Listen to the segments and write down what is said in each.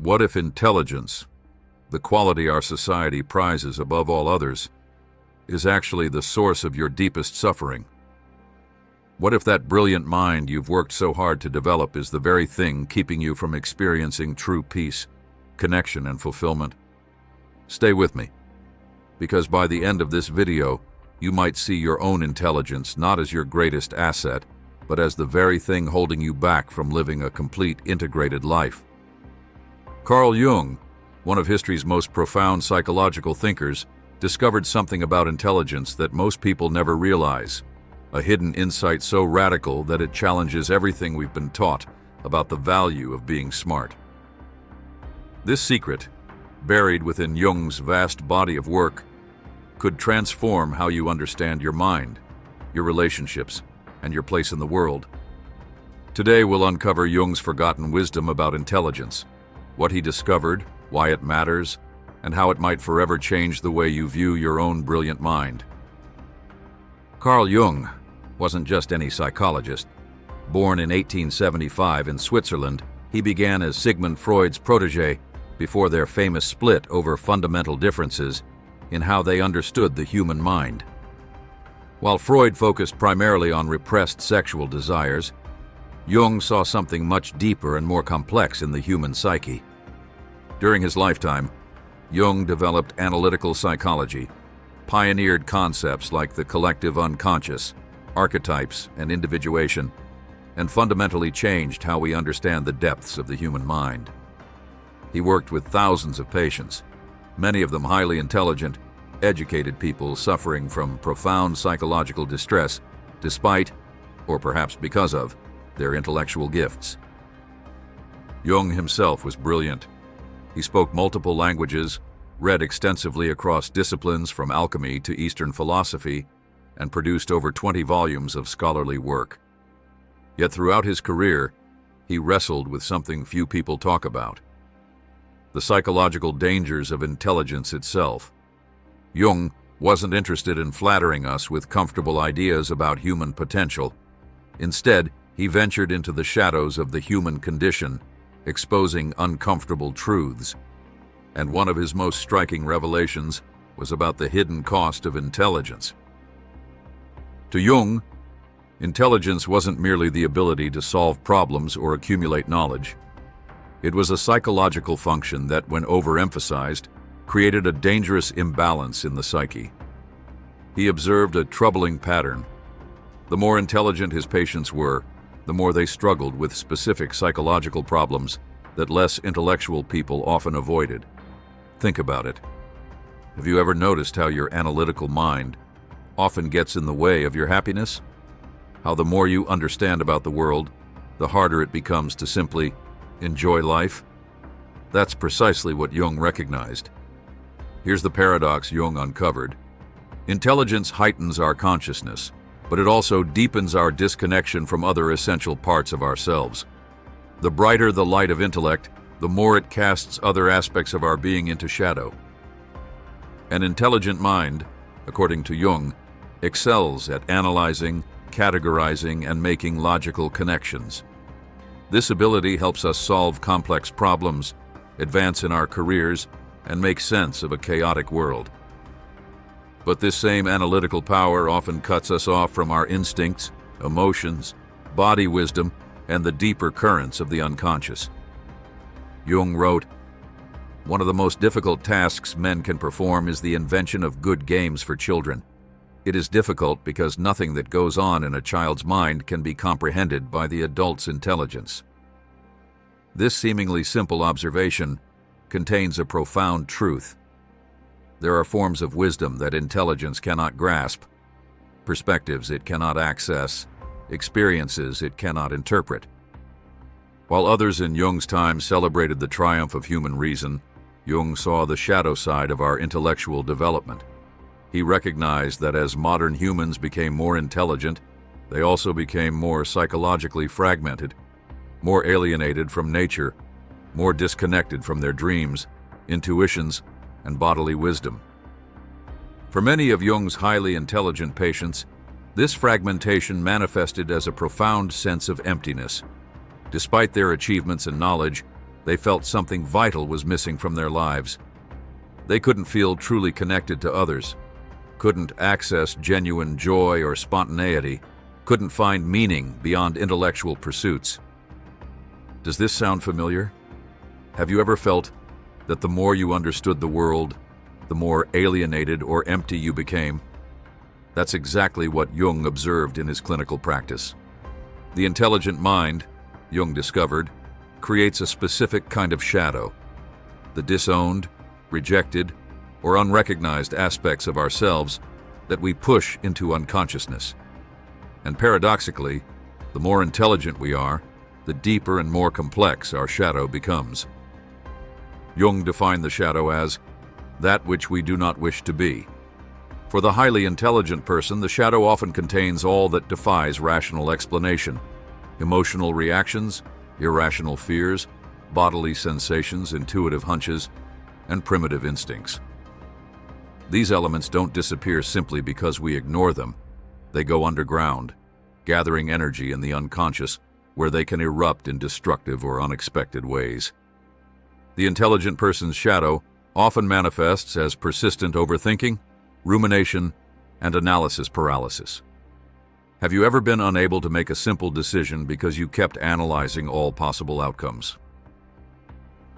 What if intelligence, the quality our society prizes above all others, is actually the source of your deepest suffering? What if that brilliant mind you've worked so hard to develop is the very thing keeping you from experiencing true peace, connection, and fulfillment? Stay with me, because by the end of this video, you might see your own intelligence not as your greatest asset, but as the very thing holding you back from living a complete, integrated life. Carl Jung, one of history's most profound psychological thinkers, discovered something about intelligence that most people never realize, a hidden insight so radical that it challenges everything we've been taught about the value of being smart. This secret, buried within Jung's vast body of work, could transform how you understand your mind, your relationships, and your place in the world. Today we'll uncover Jung's forgotten wisdom about intelligence, what he discovered, why it matters, and how it might forever change the way you view your own brilliant mind. Carl Jung wasn't just any psychologist. Born in 1875 in Switzerland, he began as Sigmund Freud's protege before their famous split over fundamental differences in how they understood the human mind. While Freud focused primarily on repressed sexual desires, Jung saw something much deeper and more complex in the human psyche. During his lifetime, Jung developed analytical psychology, pioneered concepts like the collective unconscious, archetypes, and individuation, and fundamentally changed how we understand the depths of the human mind. He worked with thousands of patients, many of them highly intelligent, educated people suffering from profound psychological distress despite, or perhaps because of, their intellectual gifts. Jung himself was brilliant. He spoke multiple languages, read extensively across disciplines from alchemy to Eastern philosophy, and produced over 20 volumes of scholarly work. Yet throughout his career, he wrestled with something few people talk about: the psychological dangers of intelligence itself. Jung wasn't interested in flattering us with comfortable ideas about human potential. Instead, he ventured into the shadows of the human condition, exposing uncomfortable truths. And one of his most striking revelations was about the hidden cost of intelligence. To Jung, intelligence wasn't merely the ability to solve problems or accumulate knowledge. It was a psychological function that, when overemphasized, created a dangerous imbalance in the psyche. He observed a troubling pattern. The more intelligent his patients were, the more they struggled with specific psychological problems that less intellectual people often avoided. Think about it. Have you ever noticed how your analytical mind often gets in the way of your happiness? How the more you understand about the world, the harder it becomes to simply enjoy life? That's precisely what Jung recognized. Here's the paradox Jung uncovered. Intelligence heightens our consciousness, but it also deepens our disconnection from other essential parts of ourselves. The brighter the light of intellect, the more it casts other aspects of our being into shadow. An intelligent mind, according to Jung, excels at analyzing, categorizing, and making logical connections. This ability helps us solve complex problems, advance in our careers, and make sense of a chaotic world. But this same analytical power often cuts us off from our instincts, emotions, body wisdom, and the deeper currents of the unconscious. Jung wrote, "One of the most difficult tasks men can perform is the invention of good games for children. It is difficult because nothing that goes on in a child's mind can be comprehended by the adult's intelligence." This seemingly simple observation contains a profound truth. There are forms of wisdom that intelligence cannot grasp, perspectives it cannot access, experiences it cannot interpret. While others in Jung's time celebrated the triumph of human reason, Jung saw the shadow side of our intellectual development. He recognized that as modern humans became more intelligent, they also became more psychologically fragmented, more alienated from nature, more disconnected from their dreams, intuitions, and bodily wisdom. For many of Jung's highly intelligent patients, this fragmentation manifested as a profound sense of emptiness. Despite their achievements and knowledge, They felt something vital was missing from their lives. They couldn't feel truly connected to others, couldn't access genuine joy or spontaneity, couldn't find meaning beyond intellectual pursuits. Does this sound familiar? Have you ever felt that the more you understood the world, the more alienated or empty you became? That's exactly what Jung observed in his clinical practice. The intelligent mind, Jung discovered, creates a specific kind of shadow. The disowned, rejected, or unrecognized aspects of ourselves that we push into unconsciousness. And paradoxically, the more intelligent we are, the deeper and more complex our shadow becomes. Jung defined the shadow as that which we do not wish to be. For the highly intelligent person, the shadow often contains all that defies rational explanation: emotional reactions, irrational fears, bodily sensations, intuitive hunches, and primitive instincts. These elements don't disappear simply because we ignore them. They go underground, gathering energy in the unconscious, where they can erupt in destructive or unexpected ways. The intelligent person's shadow often manifests as persistent overthinking, rumination, and analysis paralysis. Have you ever been unable to make a simple decision because you kept analyzing all possible outcomes?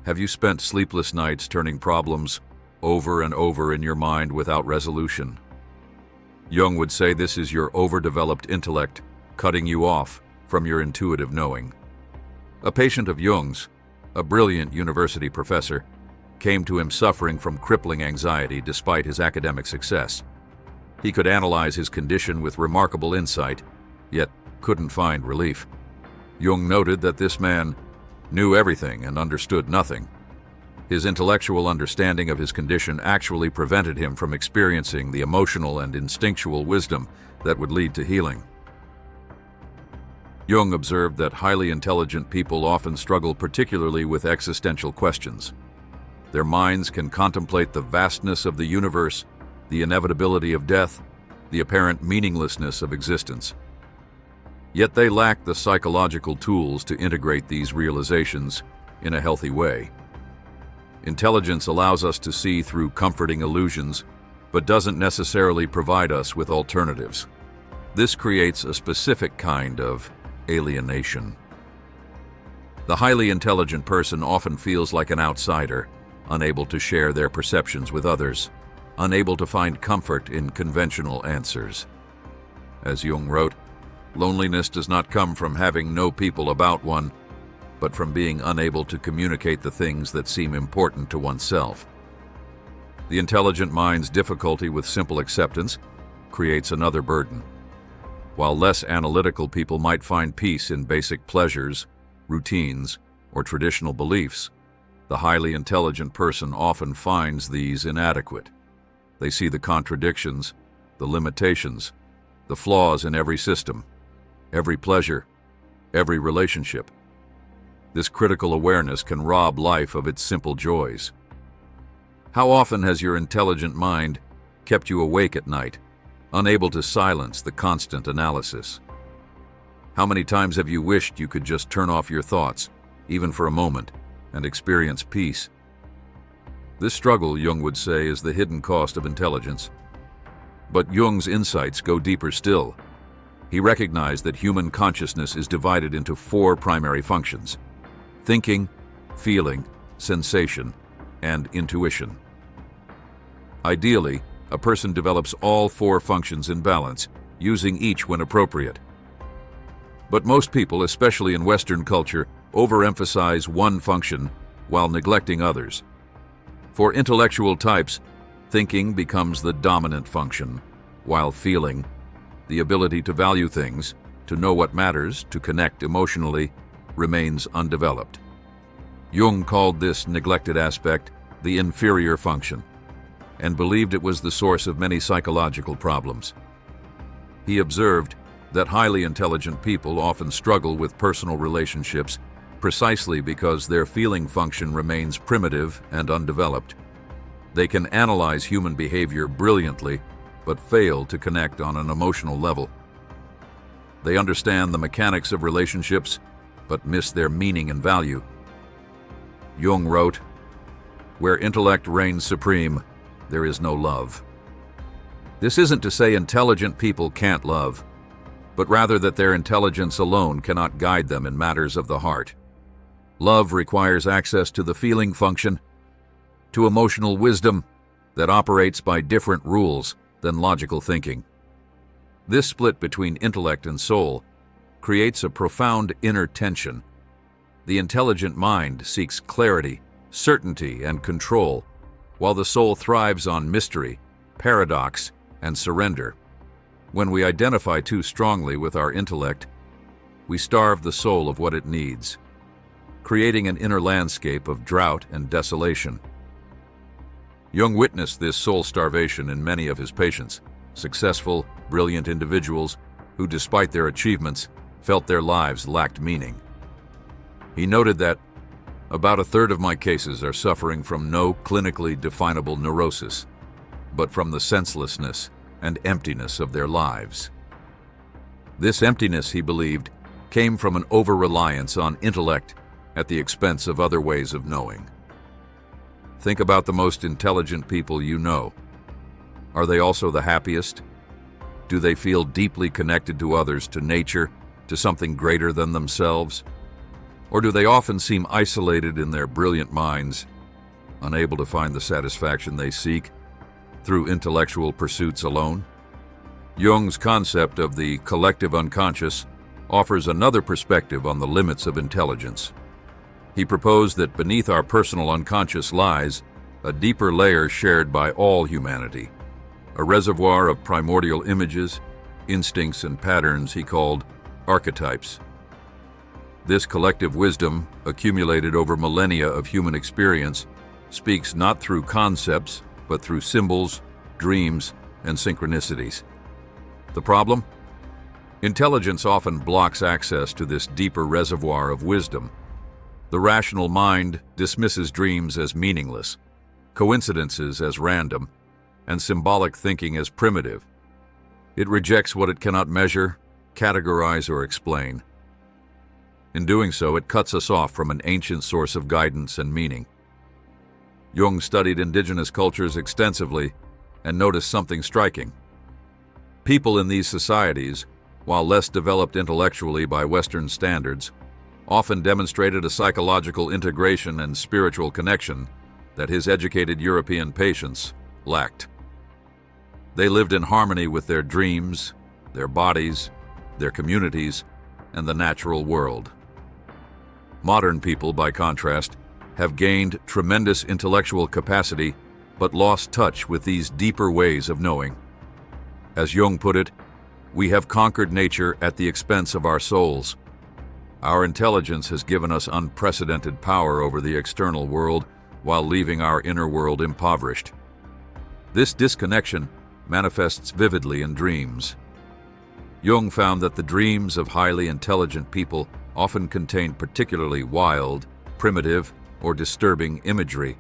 Have you spent sleepless nights turning problems over and over in your mind without resolution? Jung would say this is your overdeveloped intellect cutting you off from your intuitive knowing. A patient of Jung's, a brilliant university professor, came to him suffering from crippling anxiety despite his academic success. He could analyze his condition with remarkable insight, yet couldn't find relief. Jung noted that this man knew everything and understood nothing. His intellectual understanding of his condition actually prevented him from experiencing the emotional and instinctual wisdom that would lead to healing. Jung observed that highly intelligent people often struggle particularly with existential questions. Their minds can contemplate the vastness of the universe, the inevitability of death, the apparent meaninglessness of existence. Yet they lack the psychological tools to integrate these realizations in a healthy way. Intelligence allows us to see through comforting illusions, but doesn't necessarily provide us with alternatives. This creates a specific kind of alienation. The highly intelligent person often feels like an outsider, unable to share their perceptions with others, unable to find comfort in conventional answers. As Jung wrote, loneliness does not come from having no people about one, but from being unable to communicate the things that seem important to oneself. The intelligent mind's difficulty with simple acceptance creates another burden. While less analytical people might find peace in basic pleasures, routines, or traditional beliefs, the highly intelligent person often finds these inadequate. They see the contradictions, the limitations, the flaws in every system, every pleasure, every relationship. This critical awareness can rob life of its simple joys. How often has your intelligent mind kept you awake at night, unable to silence the constant analysis? How many times have you wished you could just turn off your thoughts, even for a moment, and experience peace? This struggle, Jung would say, is the hidden cost of intelligence. But Jung's insights go deeper still. He recognized that human consciousness is divided into 4 primary functions: thinking, feeling, sensation, and intuition. Ideally, a person develops all 4 functions in balance, using each when appropriate. But most people, especially in Western culture, overemphasize one function while neglecting others. For intellectual types, thinking becomes the dominant function, while feeling, the ability to value things, to know what matters, to connect emotionally, remains undeveloped. Jung called this neglected aspect the inferior function, and believed it was the source of many psychological problems. He observed that highly intelligent people often struggle with personal relationships precisely because their feeling function remains primitive and undeveloped. They can analyze human behavior brilliantly, but fail to connect on an emotional level. They understand the mechanics of relationships, but miss their meaning and value. Jung wrote, "Where intellect reigns supreme, there is no love." This isn't to say intelligent people can't love, but rather that their intelligence alone cannot guide them in matters of the heart. Love requires access to the feeling function, to emotional wisdom that operates by different rules than logical thinking. This split between intellect and soul creates a profound inner tension. The intelligent mind seeks clarity, certainty, and control, while the soul thrives on mystery, paradox, and surrender. When we identify too strongly with our intellect, we starve the soul of what it needs, creating an inner landscape of drought and desolation. Jung witnessed this soul starvation in many of his patients, successful, brilliant individuals who, despite their achievements, felt their lives lacked meaning. He noted that about a third of my cases are suffering from no clinically definable neurosis, but from the senselessness and emptiness of their lives. This emptiness, he believed, came from an over-reliance on intellect at the expense of other ways of knowing. Think about the most intelligent people you know. Are they also the happiest? Do they feel deeply connected to others, to nature, to something greater than themselves? Or do they often seem isolated in their brilliant minds, unable to find the satisfaction they seek through intellectual pursuits alone? Jung's concept of the collective unconscious offers another perspective on the limits of intelligence. He proposed that beneath our personal unconscious lies a deeper layer shared by all humanity, a reservoir of primordial images, instincts, and patterns he called archetypes. This collective wisdom, accumulated over millennia of human experience, speaks not through concepts, but through symbols, dreams, and synchronicities. The problem? Intelligence often blocks access to this deeper reservoir of wisdom. The rational mind dismisses dreams as meaningless, coincidences as random, and symbolic thinking as primitive. It rejects what it cannot measure, categorize, or explain. In doing so, it cuts us off from an ancient source of guidance and meaning. Jung studied indigenous cultures extensively and noticed something striking. People in these societies, while less developed intellectually by Western standards, often demonstrated a psychological integration and spiritual connection that his educated European patients lacked. They lived in harmony with their dreams, their bodies, their communities, and the natural world. Modern people, by contrast, have gained tremendous intellectual capacity but lost touch with these deeper ways of knowing. As Jung put it, we have conquered nature at the expense of our souls. Our intelligence has given us unprecedented power over the external world while leaving our inner world impoverished. This disconnection manifests vividly in dreams. Jung found that the dreams of highly intelligent people often contain particularly wild, primitive, or disturbing imagery,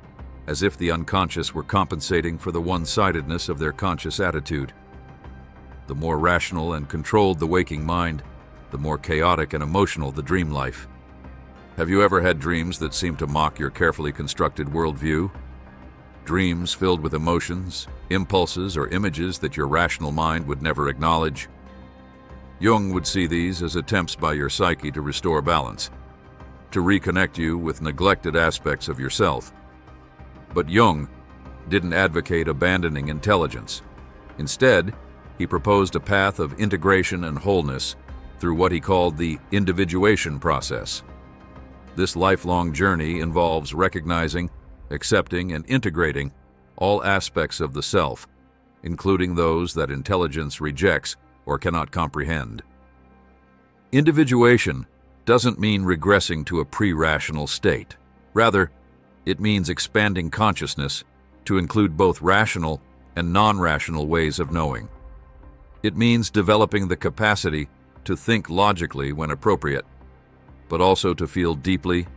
as if the unconscious were compensating for the one-sidedness of their conscious attitude. The more rational and controlled the waking mind, the more chaotic and emotional the dream life. Have you ever had dreams that seem to mock your carefully constructed worldview? Dreams filled with emotions, impulses, or images that your rational mind would never acknowledge? Jung would see these as attempts by your psyche to restore balance, to reconnect you with neglected aspects of yourself. But Jung didn't advocate abandoning intelligence. Instead, he proposed a path of integration and wholeness through what he called the individuation process. This lifelong journey involves recognizing, accepting, and integrating all aspects of the self, including those that intelligence rejects or cannot comprehend. Individuation doesn't mean regressing to a pre-rational state. Rather, it means expanding consciousness to include both rational and non-rational ways of knowing. It means developing the capacity to think logically when appropriate, but also to feel deeply,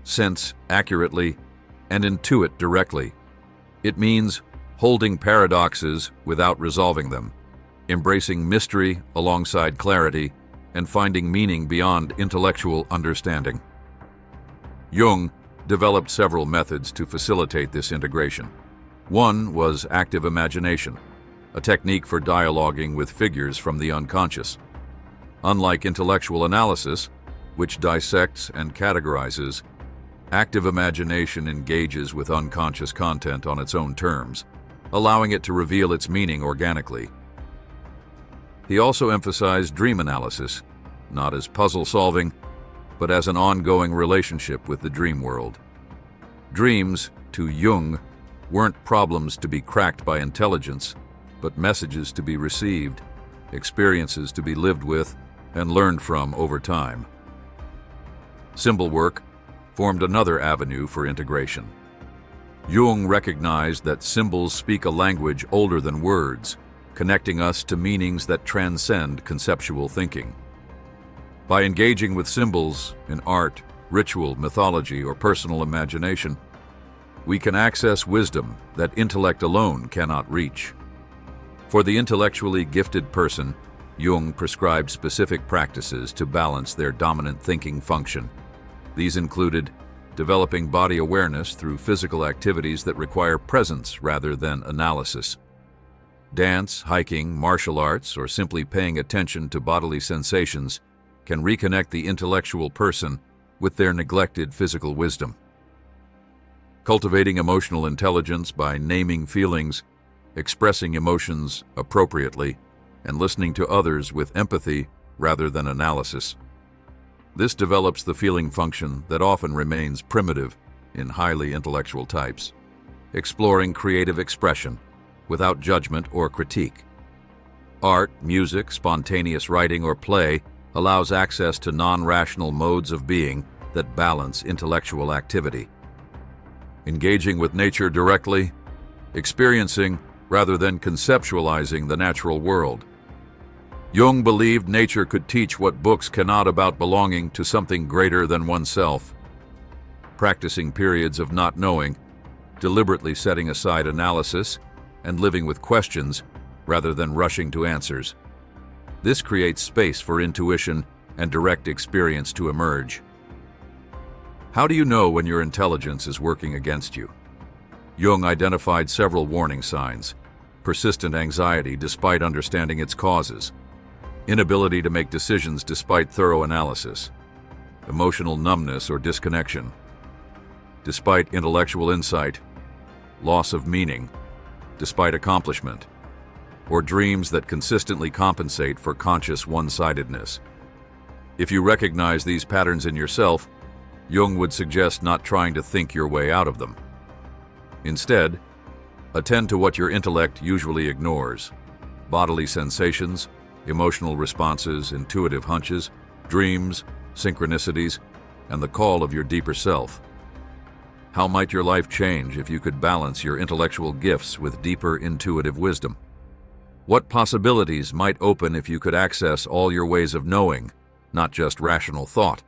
sense accurately, and intuit directly. It means holding paradoxes without resolving them, embracing mystery alongside clarity, and finding meaning beyond intellectual understanding. Jung developed several methods to facilitate this integration. One was active imagination, a technique for dialoguing with figures from the unconscious. Unlike intellectual analysis, which dissects and categorizes, active imagination engages with unconscious content on its own terms, allowing it to reveal its meaning organically. He also emphasized dream analysis, not as puzzle solving, but as an ongoing relationship with the dream world. Dreams, to Jung, weren't problems to be cracked by intelligence, but messages to be received, experiences to be lived with and learned from over time. Symbol work formed another avenue for integration. Jung recognized that symbols speak a language older than words, connecting us to meanings that transcend conceptual thinking. By engaging with symbols in art, ritual, mythology, or personal imagination, we can access wisdom that intellect alone cannot reach. For the intellectually gifted person, Jung prescribed specific practices to balance their dominant thinking function. These included developing body awareness through physical activities that require presence rather than analysis. Dance, hiking, martial arts, or simply paying attention to bodily sensations can reconnect the intellectual person with their neglected physical wisdom. Cultivating emotional intelligence by naming feelings, expressing emotions appropriately, and listening to others with empathy rather than analysis. This develops the feeling function that often remains primitive in highly intellectual types, exploring creative expression without judgment or critique. Art, music, spontaneous writing, or play allows access to non-rational modes of being that balance intellectual activity. Engaging with nature directly, experiencing rather than conceptualizing the natural world. Jung believed nature could teach what books cannot about belonging to something greater than oneself. Practicing periods of not knowing, deliberately setting aside analysis, and living with questions rather than rushing to answers. This creates space for intuition and direct experience to emerge. How do you know when your intelligence is working against you? Jung identified several warning signs: persistent anxiety despite understanding its causes, inability to make decisions despite thorough analysis, emotional numbness or disconnection, despite intellectual insight, loss of meaning, despite accomplishment, or dreams that consistently compensate for conscious one-sidedness. If you recognize these patterns in yourself, Jung would suggest not trying to think your way out of them. Instead, attend to what your intellect usually ignores: bodily sensations, emotional responses, intuitive hunches, dreams, synchronicities, and the call of your deeper self. How might your life change if you could balance your intellectual gifts with deeper intuitive wisdom? What possibilities might open if you could access all your ways of knowing, not just rational thought?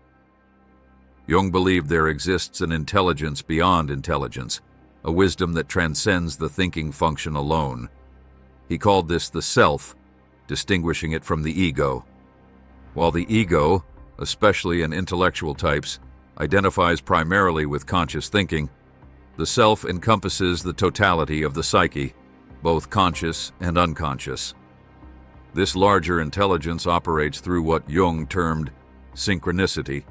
Jung believed there exists an intelligence beyond intelligence, a wisdom that transcends the thinking function alone. He called this the self, distinguishing it from the ego. While the ego, especially in intellectual types, identifies primarily with conscious thinking, the self encompasses the totality of the psyche, both conscious and unconscious. This larger intelligence operates through what Jung termed synchronicity,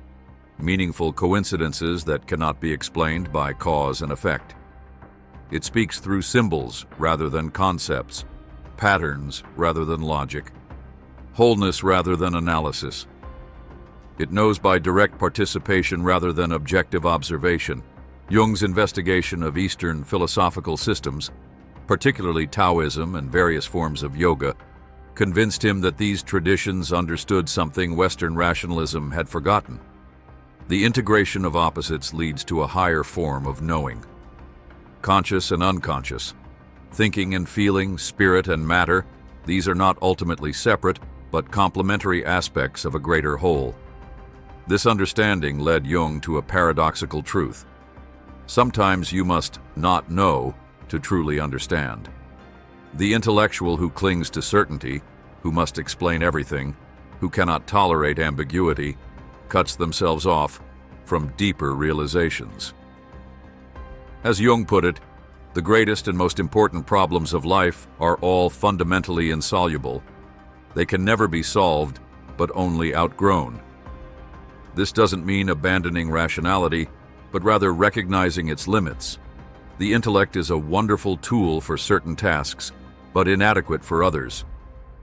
meaningful coincidences that cannot be explained by cause and effect. It speaks through symbols rather than concepts, patterns rather than logic, wholeness rather than analysis. It knows by direct participation rather than objective observation. Jung's investigation of Eastern philosophical systems, particularly Taoism and various forms of yoga, convinced him that these traditions understood something Western rationalism had forgotten. The integration of opposites leads to a higher form of knowing. Conscious and unconscious, thinking and feeling, spirit and matter, these are not ultimately separate, but complementary aspects of a greater whole. This understanding led Jung to a paradoxical truth. Sometimes you must not know to truly understand. The intellectual who clings to certainty, who must explain everything, who cannot tolerate ambiguity, cuts themselves off from deeper realizations. As Jung put it, the greatest and most important problems of life are all fundamentally insoluble. They can never be solved, but only outgrown. This doesn't mean abandoning rationality, but rather recognizing its limits. The intellect is a wonderful tool for certain tasks, but inadequate for others.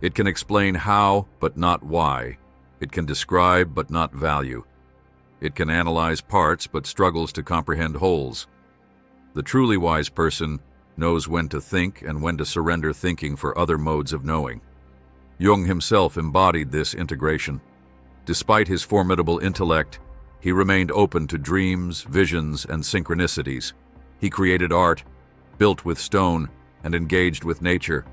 It can explain how, but not why. It can describe, but not value. It can analyze parts, but struggles to comprehend wholes. The truly wise person knows when to think and when to surrender thinking for other modes of knowing. Jung himself embodied this integration. Despite his formidable intellect, he remained open to dreams, visions, and synchronicities. He created art, built with stone, and engaged with nature.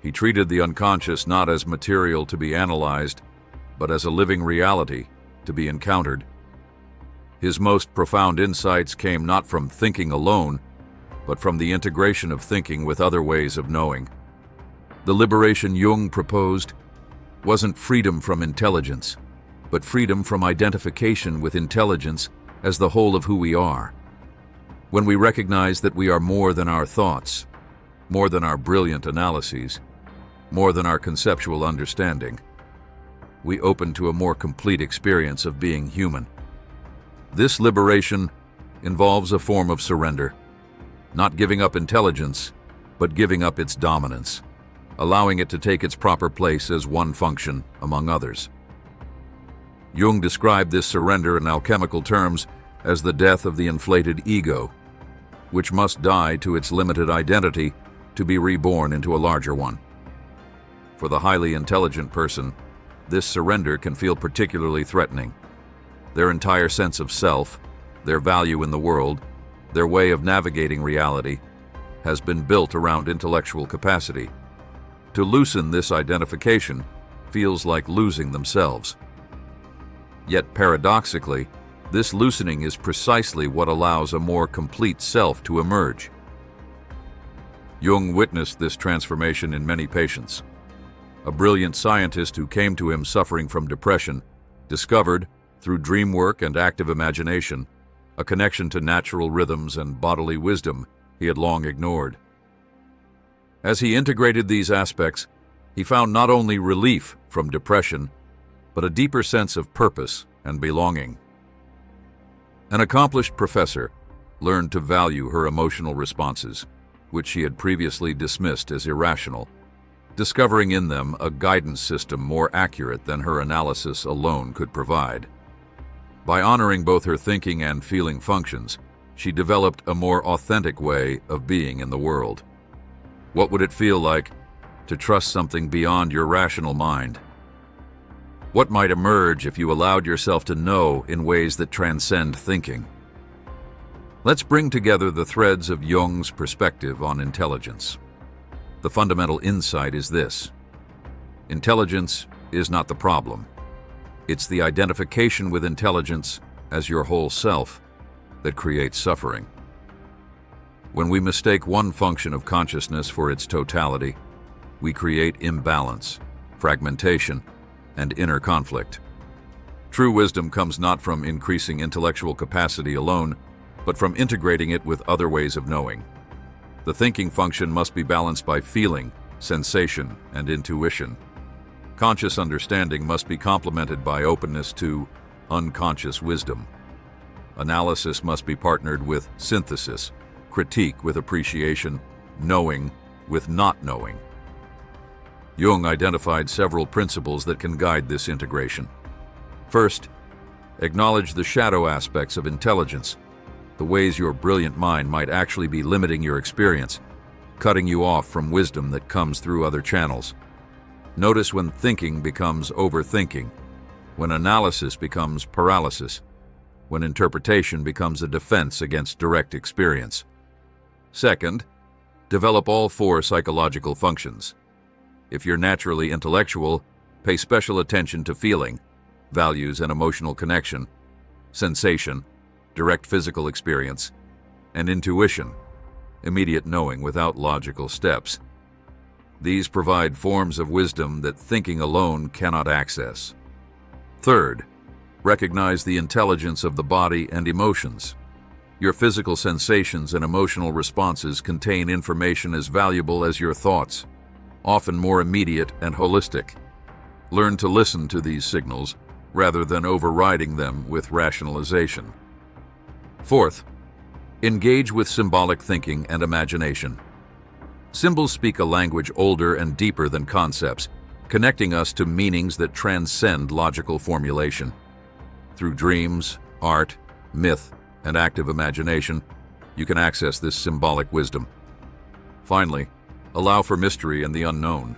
He treated the unconscious not as material to be analyzed, but as a living reality to be encountered. His most profound insights came not from thinking alone, but from the integration of thinking with other ways of knowing. The liberation Jung proposed wasn't freedom from intelligence, but freedom from identification with intelligence as the whole of who we are. When we recognize that we are more than our thoughts, more than our brilliant analyses, more than our conceptual understanding, we open to a more complete experience of being human. This liberation involves a form of surrender, not giving up intelligence, but giving up its dominance, allowing it to take its proper place as one function among others. Jung described this surrender in alchemical terms as the death of the inflated ego, which must die to its limited identity to be reborn into a larger one. For the highly intelligent person, this surrender can feel particularly threatening. Their entire sense of self, their value in the world, their way of navigating reality, has been built around intellectual capacity. To loosen this identification feels like losing themselves. Yet paradoxically, this loosening is precisely what allows a more complete self to emerge. Jung witnessed this transformation in many patients. A brilliant scientist who came to him suffering from depression discovered, through dream work and active imagination, a connection to natural rhythms and bodily wisdom he had long ignored. As he integrated these aspects, he found not only relief from depression, but a deeper sense of purpose and belonging. An accomplished professor learned to value her emotional responses, which she had previously dismissed as irrational, discovering in them a guidance system more accurate than her analysis alone could provide. By honoring both her thinking and feeling functions, she developed a more authentic way of being in the world. What would it feel like to trust something beyond your rational mind? What might emerge if you allowed yourself to know in ways that transcend thinking? Let's bring together the threads of Jung's perspective on intelligence. The fundamental insight is this: intelligence is not the problem. It's the identification with intelligence as your whole self that creates suffering. When we mistake one function of consciousness for its totality, we create imbalance, fragmentation, and inner conflict. True wisdom comes not from increasing intellectual capacity alone, but from integrating it with other ways of knowing. The thinking function must be balanced by feeling, sensation, and intuition. Conscious understanding must be complemented by openness to unconscious wisdom. Analysis must be partnered with synthesis, critique with appreciation, knowing with not knowing. Jung identified several principles that can guide this integration. First, acknowledge the shadow aspects of intelligence, the ways your brilliant mind might actually be limiting your experience, cutting you off from wisdom that comes through other channels. Notice when thinking becomes overthinking, when analysis becomes paralysis, when interpretation becomes a defense against direct experience. Second, develop all four psychological functions. If you're naturally intellectual, pay special attention to feeling, values and emotional connection, sensation, direct physical experience, and intuition, immediate knowing without logical steps. These provide forms of wisdom that thinking alone cannot access. Third, recognize the intelligence of the body and emotions. Your physical sensations and emotional responses contain information as valuable as your thoughts, often more immediate and holistic. Learn to listen to these signals rather than overriding them with rationalization. Fourth, engage with symbolic thinking and imagination. Symbols speak a language older and deeper than concepts, connecting us to meanings that transcend logical formulation. Through dreams, art, myth, and active imagination, you can access this symbolic wisdom. Finally, allow for mystery and the unknown.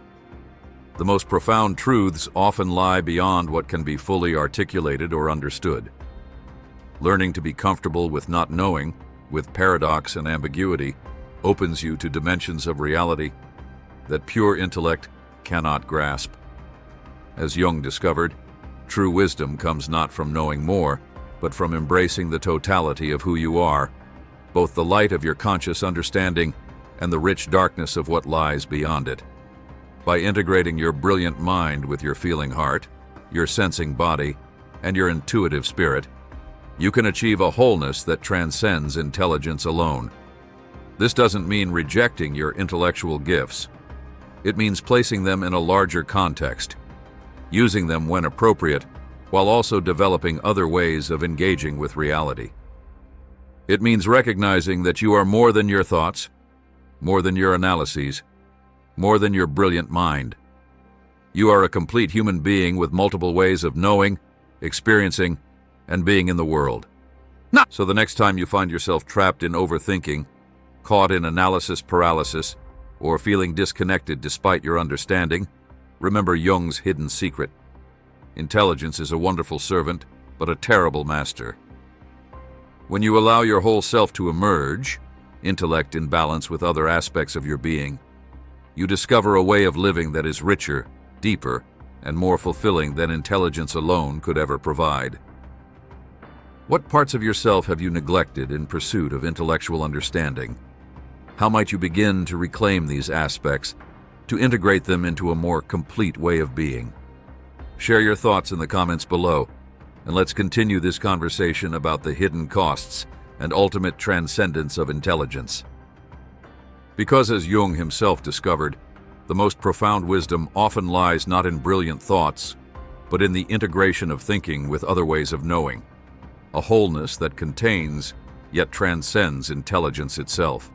The most profound truths often lie beyond what can be fully articulated or understood. Learning to be comfortable with not knowing, with paradox and ambiguity, opens you to dimensions of reality that pure intellect cannot grasp. As Jung discovered, true wisdom comes not from knowing more, but from embracing the totality of who you are, both the light of your conscious understanding and the rich darkness of what lies beyond it. By integrating your brilliant mind with your feeling heart, your sensing body, and your intuitive spirit, you can achieve a wholeness that transcends intelligence alone. This doesn't mean rejecting your intellectual gifts. It means placing them in a larger context, using them when appropriate, while also developing other ways of engaging with reality. It means recognizing that you are more than your thoughts, more than your analyses, more than your brilliant mind. You are a complete human being with multiple ways of knowing, experiencing, and being in the world. So the next time you find yourself trapped in overthinking, caught in analysis paralysis, or feeling disconnected despite your understanding, remember Jung's hidden secret. Intelligence is a wonderful servant, but a terrible master. When you allow your whole self to emerge, intellect in balance with other aspects of your being, you discover a way of living that is richer, deeper, and more fulfilling than intelligence alone could ever provide. What parts of yourself have you neglected in pursuit of intellectual understanding? How might you begin to reclaim these aspects, to integrate them into a more complete way of being? Share your thoughts in the comments below, and let's continue this conversation about the hidden costs and ultimate transcendence of intelligence. Because, as Jung himself discovered, the most profound wisdom often lies not in brilliant thoughts, but in the integration of thinking with other ways of knowing, a wholeness that contains, yet transcends intelligence itself.